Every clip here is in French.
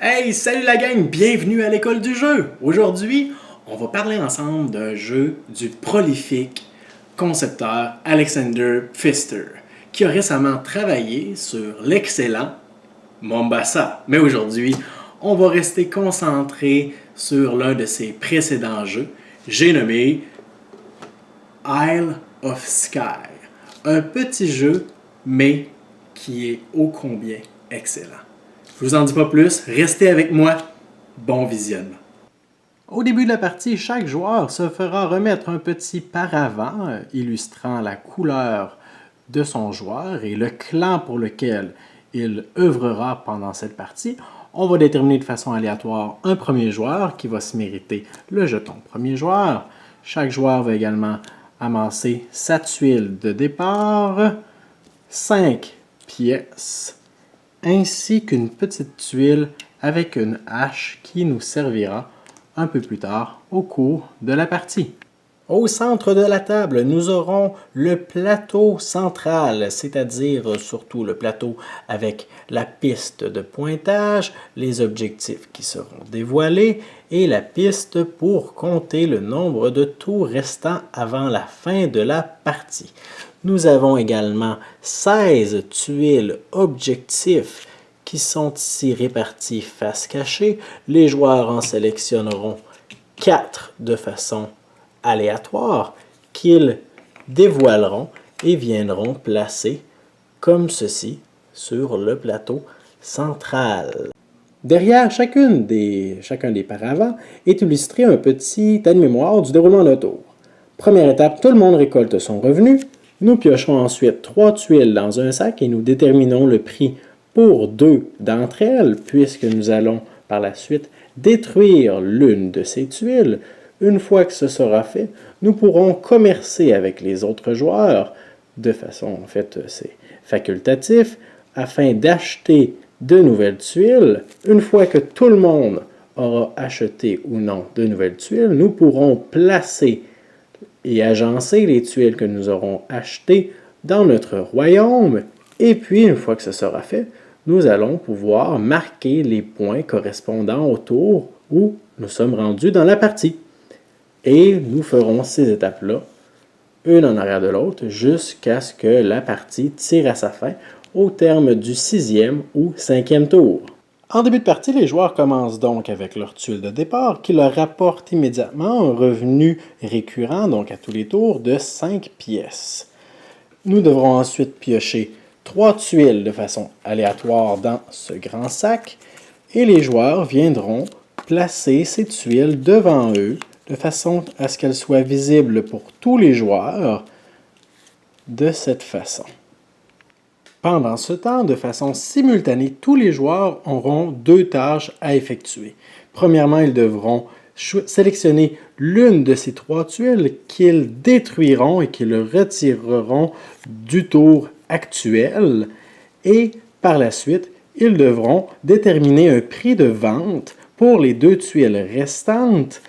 Hey, salut la gang, bienvenue à l'école du jeu. Aujourd'hui, on va parler ensemble d'un jeu du prolifique concepteur Alexander Pfister, qui a récemment travaillé sur l'excellent Mombasa. Mais aujourd'hui, on va rester concentré sur l'un de ses précédents jeux, j'ai nommé Isle of Skye. Un petit jeu, mais qui est ô combien excellent. Je vous en dis pas plus, restez avec moi. Bon visionnement. Au début de la partie, chaque joueur se fera remettre un petit paravent illustrant la couleur de son joueur et le clan pour lequel il œuvrera pendant cette partie. On va déterminer de façon aléatoire un premier joueur qui va se mériter le jeton premier joueur. Chaque joueur va également amasser sa tuile de départ, 5 pièces, ainsi qu'une petite tuile avec une hache qui nous servira un peu plus tard au cours de la partie. Au centre de la table, nous aurons le plateau central, c'est-à-dire surtout le plateau avec la piste de pointage, les objectifs qui seront dévoilés et la piste pour compter le nombre de tours restants avant la fin de la partie. Nous avons également 16 tuiles objectifs qui sont ici réparties face cachée. Les joueurs en sélectionneront 4 de façon aléatoire qu'ils dévoileront et viendront placer comme ceci sur le plateau central. Derrière chacun des paravents est illustré un petit aide-mémoire du déroulement d'un tour. Première étape, tout le monde récolte son revenu. Nous piochons ensuite 3 tuiles dans un sac et nous déterminons le prix pour 2 d'entre elles, puisque nous allons par la suite détruire l'une de ces tuiles. Une fois que ce sera fait, nous pourrons commercer avec les autres joueurs, de façon, en fait, c'est facultatif, afin d'acheter de nouvelles tuiles. Une fois que tout le monde aura acheté ou non de nouvelles tuiles, nous pourrons placer et agencer les tuiles que nous aurons achetées dans notre royaume. Et puis, une fois que ce sera fait, nous allons pouvoir marquer les points correspondant au tour où nous sommes rendus dans la partie. Et nous ferons ces étapes-là, une en arrière de l'autre, jusqu'à ce que la partie tire à sa fin au terme du 6e ou 5e tour. En début de partie, les joueurs commencent donc avec leur tuile de départ qui leur rapporte immédiatement un revenu récurrent, donc à tous les tours, de 5 pièces. Nous devrons ensuite piocher 3 tuiles de façon aléatoire dans ce grand sac et les joueurs viendront placer ces tuiles devant eux de façon à ce qu'elles soient visibles pour tous les joueurs de cette façon. Pendant ce temps, de façon simultanée, tous les joueurs auront 2 tâches à effectuer. Premièrement, ils devront sélectionner l'une de ces 3 tuiles qu'ils détruiront et qu'ils retireront du tour actuel. Et par la suite, ils devront déterminer un prix de vente pour les 2 tuiles restantes.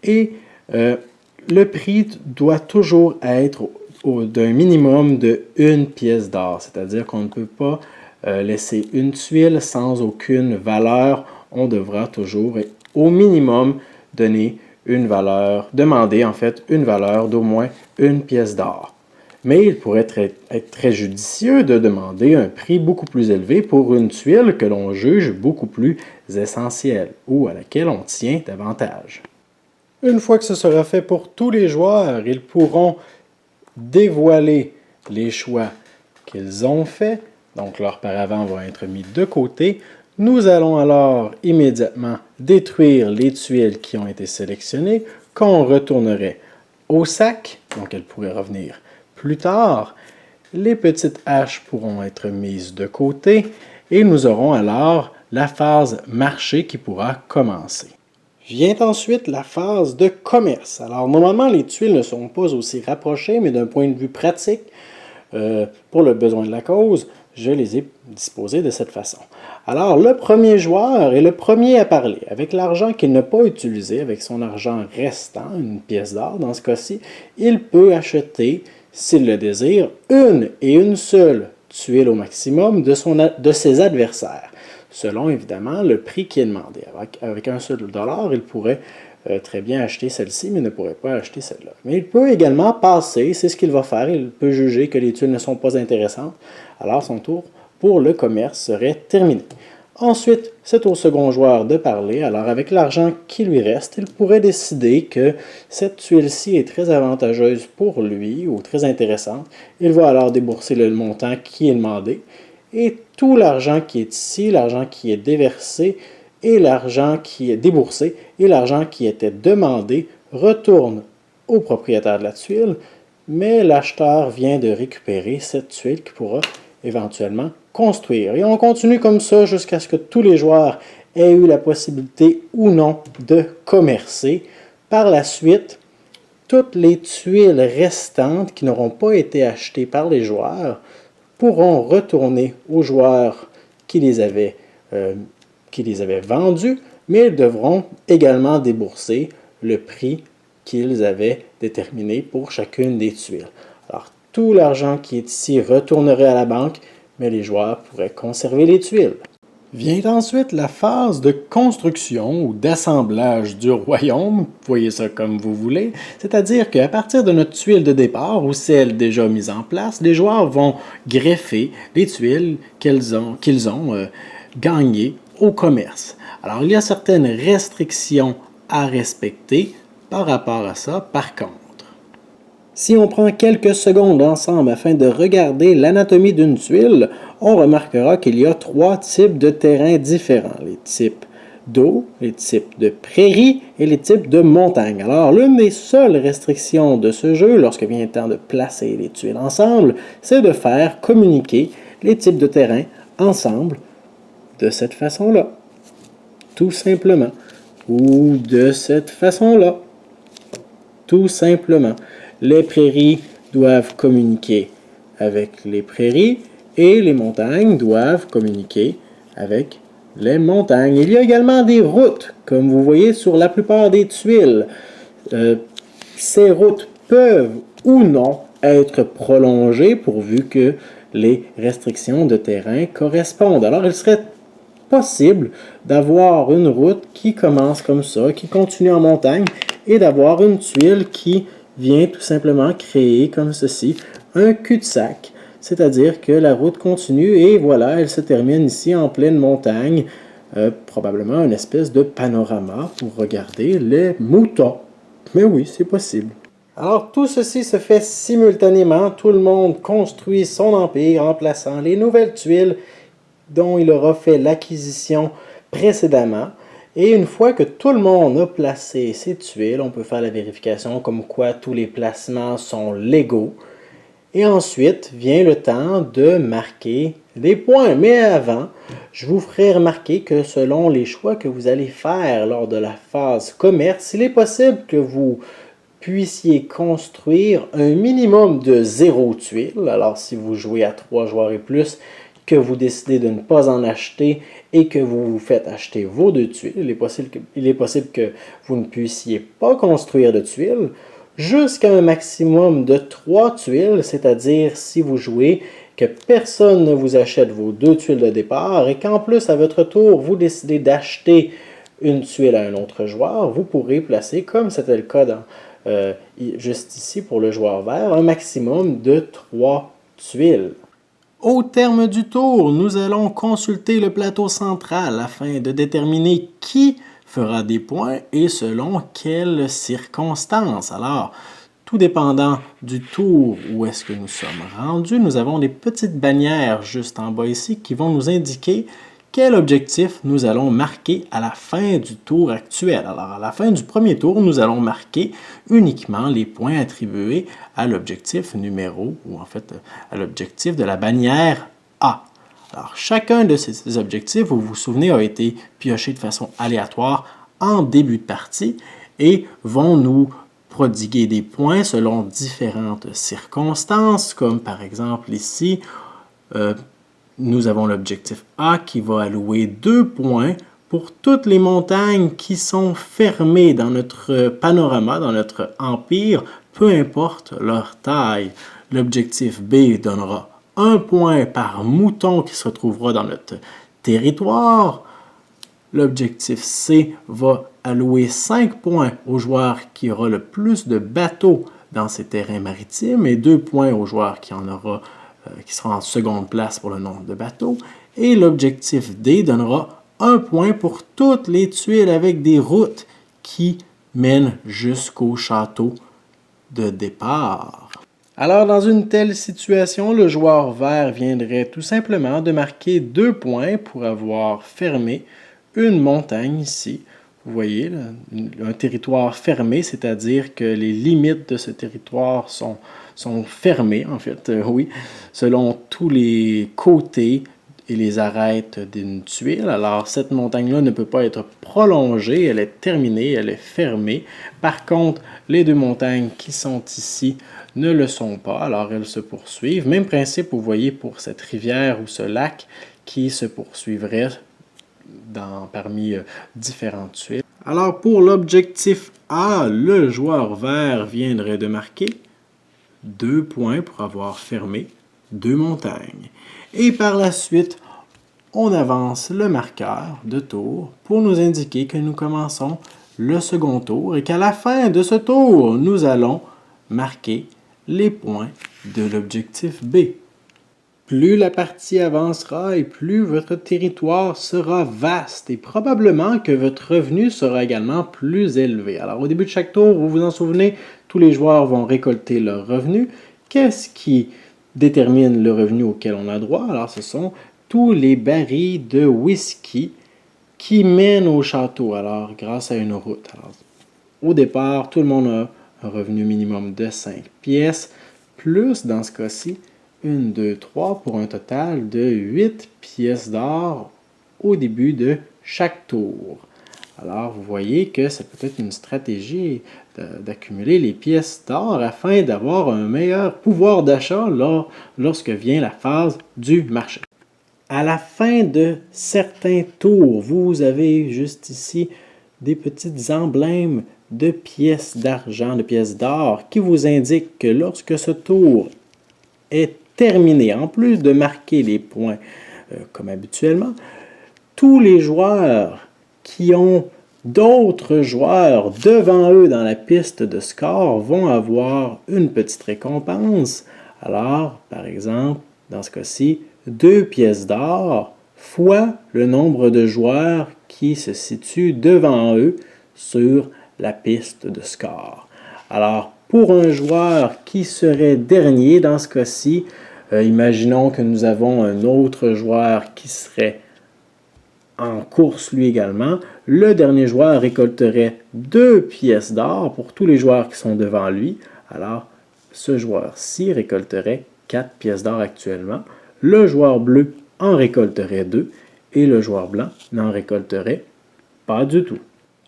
Et le prix doit toujours être d'un minimum de 1 pièce d'or, c'est-à-dire qu'on ne peut pas laisser une tuile sans aucune valeur. On devra toujours au minimum demander en fait une valeur d'au moins 1 pièce d'or. Mais il pourrait être très judicieux de demander un prix beaucoup plus élevé pour une tuile que l'on juge beaucoup plus essentielle ou à laquelle on tient davantage. Une fois que ce sera fait pour tous les joueurs, ils pourront dévoiler les choix qu'ils ont faits, donc leurs paravents vont être mis de côté. Nous allons alors immédiatement détruire les tuiles qui ont été sélectionnées, qu'on retournerait au sac, donc elles pourraient revenir plus tard. Les petites haches pourront être mises de côté et nous aurons alors la phase marché qui pourra commencer. Vient ensuite la phase de commerce. Alors, normalement, les tuiles ne sont pas aussi rapprochées, mais d'un point de vue pratique, pour le besoin de la cause, je les ai disposées de cette façon. Alors, le premier joueur est le premier à parler. Avec l'argent qu'il n'a pas utilisé, avec son argent restant, une pièce d'or dans ce cas-ci, il peut acheter, s'il le désire, une et une seule tuile au maximum de ses adversaires. selon évidemment le prix qui est demandé. Avec un seul dollar, il pourrait très bien acheter celle-ci, mais ne pourrait pas acheter celle-là. Mais il peut également passer, c'est ce qu'il va faire, il peut juger que les tuiles ne sont pas intéressantes, alors son tour pour le commerce serait terminé. Ensuite, c'est au second joueur de parler, alors avec l'argent qui lui reste, il pourrait décider que cette tuile-ci est très avantageuse pour lui ou très intéressante. Il va alors débourser le montant qui est demandé et tout l'argent qui est ici, l'argent qui est déversé, et l'argent qui est déboursé et l'argent qui était demandé retourne au propriétaire de la tuile, mais l'acheteur vient de récupérer cette tuile qui pourra éventuellement construire. Et on continue comme ça jusqu'à ce que tous les joueurs aient eu la possibilité ou non de commercer. Par la suite, toutes les tuiles restantes qui n'auront pas été achetées par les joueurs pourront retourner aux joueurs qui les avaient vendus, mais ils devront également débourser le prix qu'ils avaient déterminé pour chacune des tuiles. Alors, tout l'argent qui est ici retournerait à la banque, mais les joueurs pourraient conserver les tuiles. Vient ensuite la phase de construction ou d'assemblage du royaume, voyez ça comme vous voulez, c'est-à-dire qu'à partir de notre tuile de départ ou celle déjà mise en place, les joueurs vont greffer les tuiles qu'ils ont gagnées au commerce. Alors il y a certaines restrictions à respecter par rapport à ça, par contre. Si on prend quelques secondes ensemble afin de regarder l'anatomie d'une tuile, on remarquera qu'il y a 3 types de terrains différents. Les types d'eau, les types de prairies et les types de montagnes. Alors, l'une des seules restrictions de ce jeu, lorsque vient le temps de placer les tuiles ensemble, c'est de faire communiquer les types de terrains ensemble de cette façon-là. Tout simplement. Ou de cette façon-là. Tout simplement. Les prairies doivent communiquer avec les prairies et les montagnes doivent communiquer avec les montagnes. Il y a également des routes, comme vous voyez sur la plupart des tuiles. Ces routes peuvent ou non être prolongées pourvu que les restrictions de terrain correspondent. Alors, il serait possible d'avoir une route qui commence comme ça, qui continue en montagne, et d'avoir une tuile qui vient tout simplement créer comme ceci un cul-de-sac, c'est-à-dire que la route continue et voilà, elle se termine ici en pleine montagne, probablement une espèce de panorama pour regarder les moutons. Mais oui, c'est possible. Alors tout ceci se fait simultanément, tout le monde construit son empire en plaçant les nouvelles tuiles dont il aura fait l'acquisition précédemment. Et une fois que tout le monde a placé ses tuiles, on peut faire la vérification comme quoi tous les placements sont légaux. Et ensuite vient le temps de marquer des points. Mais avant, je vous ferai remarquer que selon les choix que vous allez faire lors de la phase commerce, il est possible que vous puissiez construire un minimum de 0 tuiles. Alors si vous jouez à 3 joueurs et plus, que vous décidez de ne pas en acheter et que vous vous faites acheter vos 2 tuiles, il est possible que vous ne puissiez pas construire de tuiles, jusqu'à un maximum de 3 tuiles, c'est-à-dire si vous jouez que personne ne vous achète vos 2 tuiles de départ et qu'en plus à votre tour vous décidez d'acheter une tuile à un autre joueur, vous pourrez placer, comme c'était le cas juste ici pour le joueur vert, un maximum de 3 tuiles. Au terme du tour, nous allons consulter le plateau central afin de déterminer qui fera des points et selon quelles circonstances. Alors, tout dépendant du tour où est-ce que nous sommes rendus, nous avons des petites bannières juste en bas ici qui vont nous indiquer quel objectif nous allons marquer à la fin du tour actuel. Alors, à la fin du premier tour, nous allons marquer uniquement les points attribués à l'objectif numéro, ou en fait à l'objectif de la bannière A. Alors, chacun de ces objectifs, vous vous souvenez, a été pioché de façon aléatoire en début de partie et vont nous prodiguer des points selon différentes circonstances, comme par exemple ici, nous avons l'objectif A qui va allouer 2 points pour toutes les montagnes qui sont fermées dans notre panorama, dans notre empire, peu importe leur taille. L'objectif B donnera 1 point par mouton qui se retrouvera dans notre territoire. L'objectif C va allouer 5 points au joueur qui aura le plus de bateaux dans ses terrains maritimes et 2 points au joueur qui sera en seconde place pour le nombre de bateaux. Et l'objectif D donnera 1 point pour toutes les tuiles avec des routes qui mènent jusqu'au château de départ. Alors, dans une telle situation, le joueur vert viendrait tout simplement de marquer 2 points pour avoir fermé une montagne ici. Vous voyez, là, un territoire fermé, c'est-à-dire que les limites de ce territoire sont fermées, en fait, oui, selon tous les côtés et les arêtes d'une tuile. Alors, cette montagne-là ne peut pas être prolongée, elle est terminée, elle est fermée. Par contre, les deux montagnes qui sont ici ne le sont pas, alors elles se poursuivent. Même principe, vous voyez, pour cette rivière ou ce lac qui se poursuivrait parmi différentes tuiles. Alors, pour l'objectif A, le joueur vert viendrait de marquer 2 points pour avoir fermé 2 montagnes. Et par la suite, on avance le marqueur de tour pour nous indiquer que nous commençons le second tour et qu'à la fin de ce tour, nous allons marquer les points de l'objectif B. Plus la partie avancera et plus votre territoire sera vaste et probablement que votre revenu sera également plus élevé. Alors au début de chaque tour, vous vous en souvenez, tous les joueurs vont récolter leur revenu. Qu'est-ce qui détermine le revenu auquel on a droit? Alors ce sont tous les barils de whisky qui mènent au château, alors grâce à une route. Alors, au départ, tout le monde a un revenu minimum de 5 pièces, plus dans ce cas-ci, 1, 2, 3 pour un total de 8 pièces d'or au début de chaque tour. Alors, vous voyez que c'est peut-être une stratégie d'accumuler les pièces d'or afin d'avoir un meilleur pouvoir d'achat lorsque vient la phase du marché. À la fin de certains tours, vous avez juste ici des petits emblèmes de pièces d'argent, de pièces d'or qui vous indiquent que lorsque ce tour est terminé, en plus de marquer les points comme habituellement, tous les joueurs qui ont d'autres joueurs devant eux dans la piste de score vont avoir une petite récompense. Alors, par exemple, dans ce cas-ci, 2 pièces d'or fois le nombre de joueurs qui se situent devant eux sur la piste de score. Alors, pour un joueur qui serait dernier dans ce cas-ci, imaginons que nous avons un autre joueur qui serait en course lui également. Le dernier joueur récolterait 2 pièces d'or pour tous les joueurs qui sont devant lui. Alors, ce joueur-ci récolterait 4 pièces d'or actuellement. Le joueur bleu en récolterait 2 et le joueur blanc n'en récolterait pas du tout.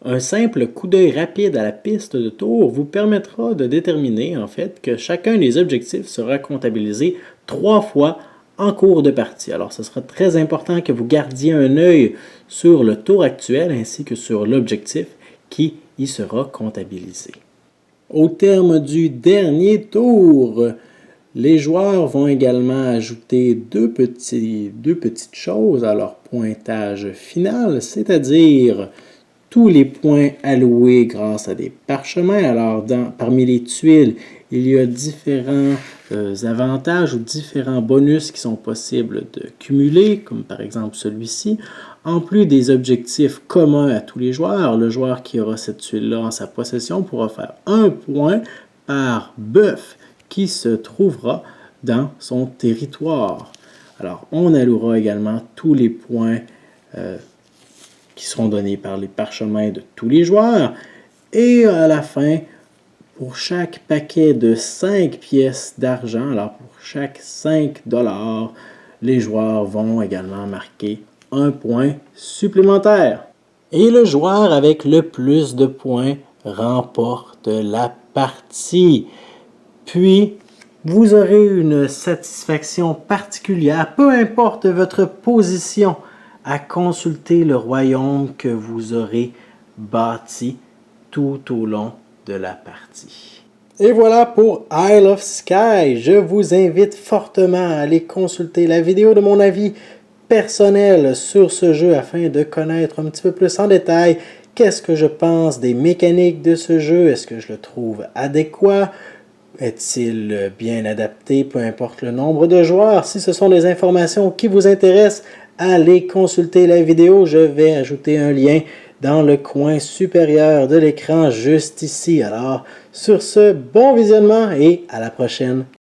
Un simple coup d'œil rapide à la piste de tour vous permettra de déterminer en fait que chacun des objectifs sera comptabilisé 3 fois en cours de partie. Alors, ce sera très important que vous gardiez un œil sur le tour actuel ainsi que sur l'objectif qui y sera comptabilisé. Au terme du dernier tour, les joueurs vont également ajouter deux petites choses à leur pointage final, c'est-à-dire tous les points alloués grâce à des parchemins. Alors, parmi les tuiles, il y a différents avantages ou différents bonus qui sont possibles de cumuler, comme par exemple celui-ci. En plus des objectifs communs à tous les joueurs, le joueur qui aura cette tuile-là en sa possession pourra faire 1 point par bœuf qui se trouvera dans son territoire. Alors, on allouera également tous les points qui seront donnés par les parchemins de tous les joueurs. Et à la fin, pour chaque paquet de 5 pièces d'argent, alors pour chaque 5 $, les joueurs vont également marquer 1 point supplémentaire. Et le joueur avec le plus de points remporte la partie. Puis, vous aurez une satisfaction particulière, peu importe votre position, à consulter le royaume que vous aurez bâti tout au long de la partie. Et voilà pour Isle of Skye. Je vous invite fortement à aller consulter la vidéo de mon avis personnel sur ce jeu afin de connaître un petit peu plus en détail qu'est-ce que je pense des mécaniques de ce jeu. Est-ce que je le trouve adéquat? Est-il bien adapté, peu importe le nombre de joueurs? Si ce sont des informations qui vous intéressent, allez consulter la vidéo. Je vais ajouter un lien dans le coin supérieur de l'écran juste ici. Alors, sur ce, bon visionnement et à la prochaine.